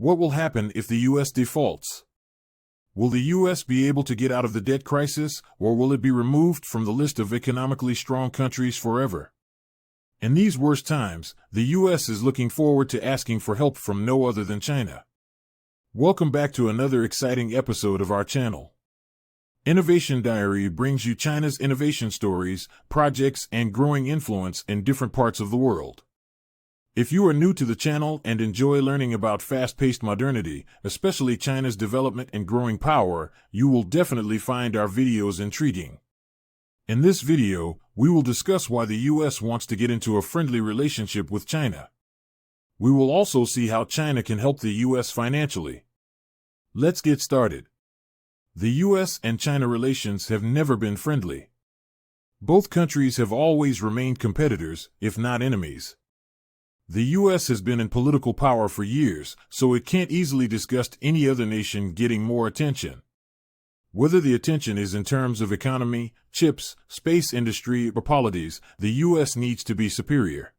What will happen if the U.S. defaults? Will the U.S. be able to get out of the debt crisis, or will it be removed from the list of economically strong countries forever? In these worst times, the U.S. is looking forward to asking for help from no other than China. Welcome back to another exciting episode of our channel. Innovation Diary brings you China's innovation stories, projects, and growing influence in different parts of the world. If you are new to the channel and enjoy learning about fast-paced modernity, especially China's development and growing power, you will definitely find our videos intriguing. In this video, we will discuss why the U.S. wants to get into a friendly relationship with China. We will also see how China can help the U.S. financially. Let's get started. The U.S. and China relations have never been friendly. Both countries have always remained competitors, if not enemies. The U.S. has been in political power for years, so it can't easily discuss any other nation getting more attention. Whether the attention is in terms of economy, chips, space industry, or politics, the U.S. needs to be superior.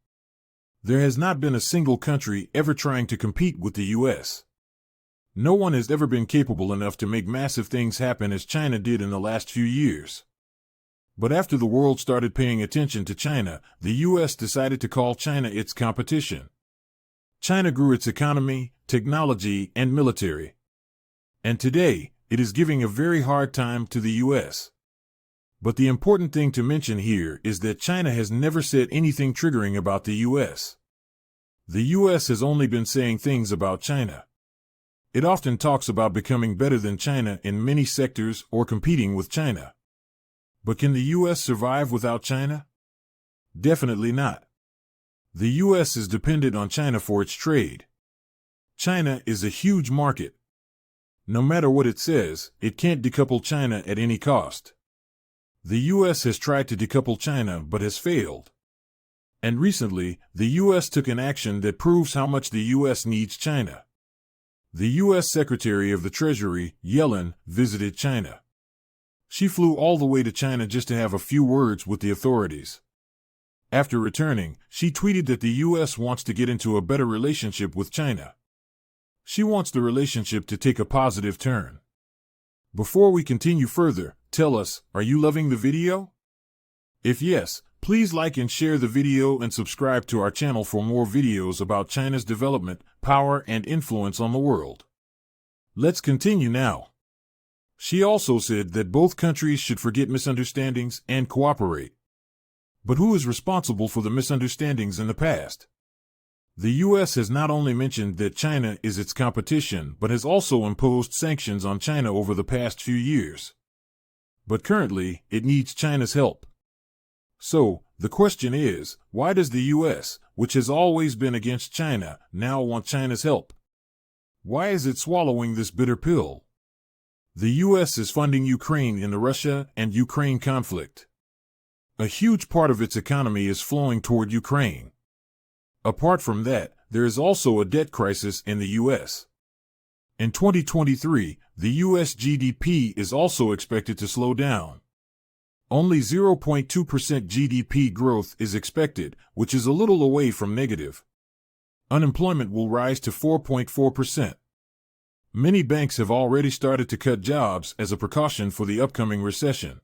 There has not been a single country ever trying to compete with the U.S. No one has ever been capable enough to make massive things happen as China did in the last few years. But after the world started paying attention to China, the U.S. decided to call China its competition. China grew its economy, technology, and military. And today, it is giving a very hard time to the U.S. But the important thing to mention here is that China has never said anything triggering about the U.S. The U.S. has only been saying things about China. It often talks about becoming better than China in many sectors or competing with China. But can the U.S. survive without China? Definitely not. The U.S. is dependent on China for its trade. China is a huge market. No matter what it says, it can't decouple China at any cost. The U.S. has tried to decouple China but has failed. And recently, the U.S. took an action that proves how much the U.S. needs China. The U.S. Secretary of the Treasury, Yellen, visited China. She flew all the way to China just to have a few words with the authorities. After returning, she tweeted that the U.S. wants to get into a better relationship with China. She wants the relationship to take a positive turn. Before we continue further, tell us, are you loving the video? If yes, please like and share the video and subscribe to our channel for more videos about China's development, power, and influence on the world. Let's continue now. She also said that both countries should forget misunderstandings and cooperate. But who is responsible for the misunderstandings in the past? The U.S. has not only mentioned that China is its competition, but has also imposed sanctions on China over the past few years. But currently, it needs China's help. So, the question is, why does the U.S., which has always been against China, now want China's help? Why is it swallowing this bitter pill? The U.S. is funding Ukraine in the Russia and Ukraine conflict. A huge part of its economy is flowing toward Ukraine. Apart from that, there is also a debt crisis in the U.S. In 2023, the U.S. GDP is also expected to slow down. Only 0.2% GDP growth is expected, which is a little away from negative. Unemployment will rise to 4.4%. Many banks have already started to cut jobs as a precaution for the upcoming recession.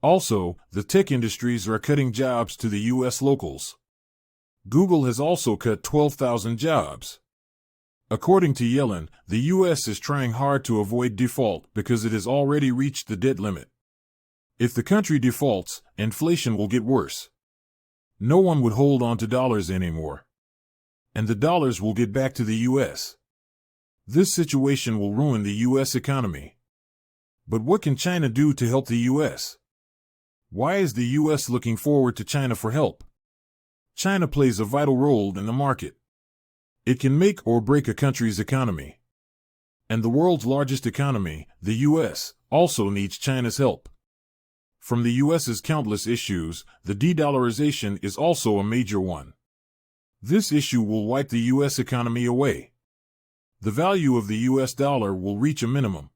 Also, the tech industries are cutting jobs to the U.S. locals. Google has also cut 12,000 jobs. According to Yellen, the U.S. is trying hard to avoid default because it has already reached the debt limit. If the country defaults, inflation will get worse. No one would hold on to dollars anymore. And the dollars will get back to the U.S. This situation will ruin the U.S. economy. But what can China do to help the U.S.? Why is the U.S. looking forward to China for help? China plays a vital role in the market. It can make or break a country's economy. And the world's largest economy, the U.S., also needs China's help. From the U.S.'s countless issues, the de-dollarization is also a major one. This issue will wipe the U.S. economy away. The value of the U.S. dollar will reach a minimum.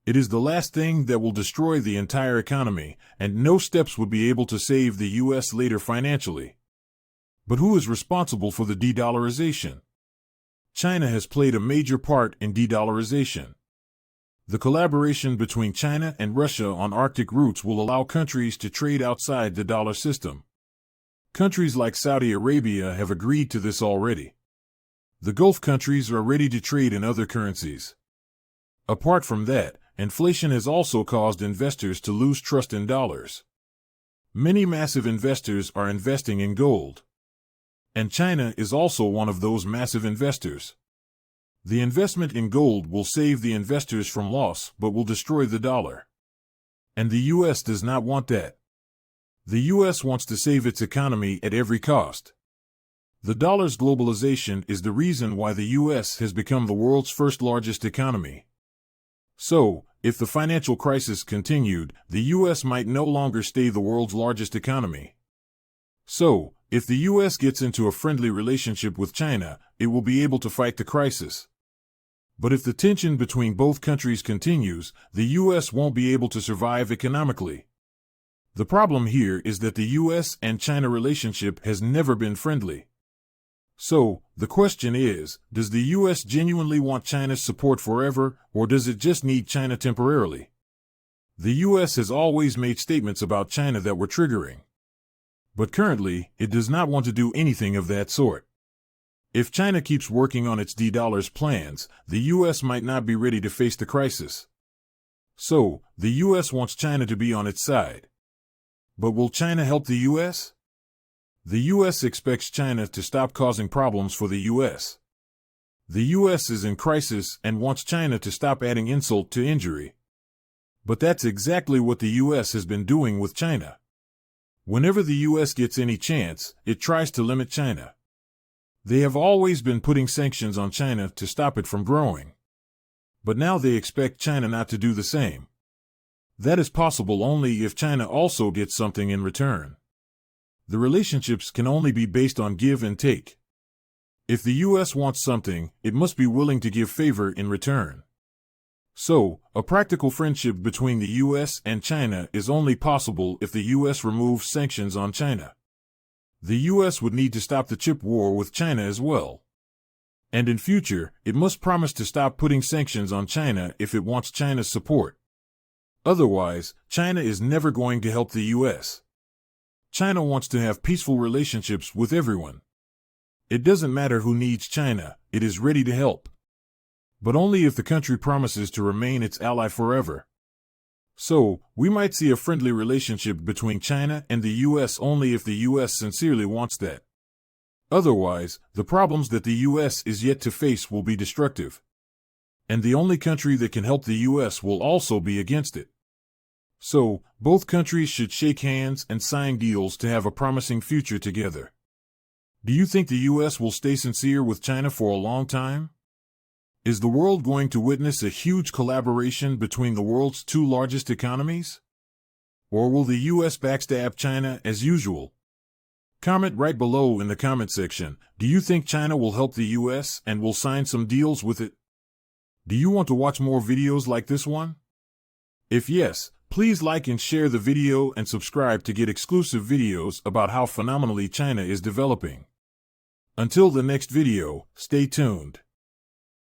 It is the last thing that will destroy the entire economy, and no steps would be able to save the U.S. later financially. But who is responsible for the de-dollarization? China has played a major part in de-dollarization. The collaboration between China and Russia on Arctic routes will allow countries to trade outside the dollar system. Countries like Saudi Arabia have agreed to this already. The Gulf countries are ready to trade in other currencies. Apart from that, inflation has also caused investors to lose trust in dollars. Many massive investors are investing in gold. And China is also one of those massive investors. The investment in gold will save the investors from loss but will destroy the dollar. And the U.S. does not want that. The U.S. wants to save its economy at every cost. The dollar's globalization is the reason why the U.S. has become the world's first largest economy. So, if the financial crisis continued, the U.S. might no longer stay the world's largest economy. So, if the U.S. gets into a friendly relationship with China, it will be able to fight the crisis. But if the tension between both countries continues, the U.S. won't be able to survive economically. The problem here is that the U.S. and China relationship has never been friendly. So, the question is, does the U.S. genuinely want China's support forever, or does it just need China temporarily? The U.S. has always made statements about China that were triggering. But currently, it does not want to do anything of that sort. If China keeps working on its de-dollars plans, the U.S. might not be ready to face the crisis. So, the U.S. wants China to be on its side. But will China help the U.S.? The U.S. expects China to stop causing problems for the U.S. The U.S. is in crisis and wants China to stop adding insult to injury. But that's exactly what the U.S. has been doing with China. Whenever the U.S. gets any chance, it tries to limit China. They have always been putting sanctions on China to stop it from growing. But now they expect China not to do the same. That is possible only if China also gets something in return. The relationships can only be based on give and take. If the U.S. wants something, it must be willing to give favor in return. So, a practical friendship between the U.S. and China is only possible if the U.S. removes sanctions on China. The U.S. would need to stop the chip war with China as well. And in future, it must promise to stop putting sanctions on China if it wants China's support. Otherwise, China is never going to help the U.S. China wants to have peaceful relationships with everyone. It doesn't matter who needs China, it is ready to help. But only if the country promises to remain its ally forever. So, we might see a friendly relationship between China and the U.S. only if the U.S. sincerely wants that. Otherwise, the problems that the U.S. is yet to face will be destructive. And the only country that can help the U.S. will also be against it. So, both countries should shake hands and sign deals to have a promising future together. Do you think the U.S. will stay sincere with China for a long time? Is the world going to witness a huge collaboration between the world's two largest economies? Or will the U.S. backstab China as usual? Comment right below in the comment section. Do you think China will help the U.S. and will sign some deals with it? Do you want to watch more videos like this one? If yes, please like and share the video and subscribe to get exclusive videos about how phenomenally China is developing. Until the next video, stay tuned.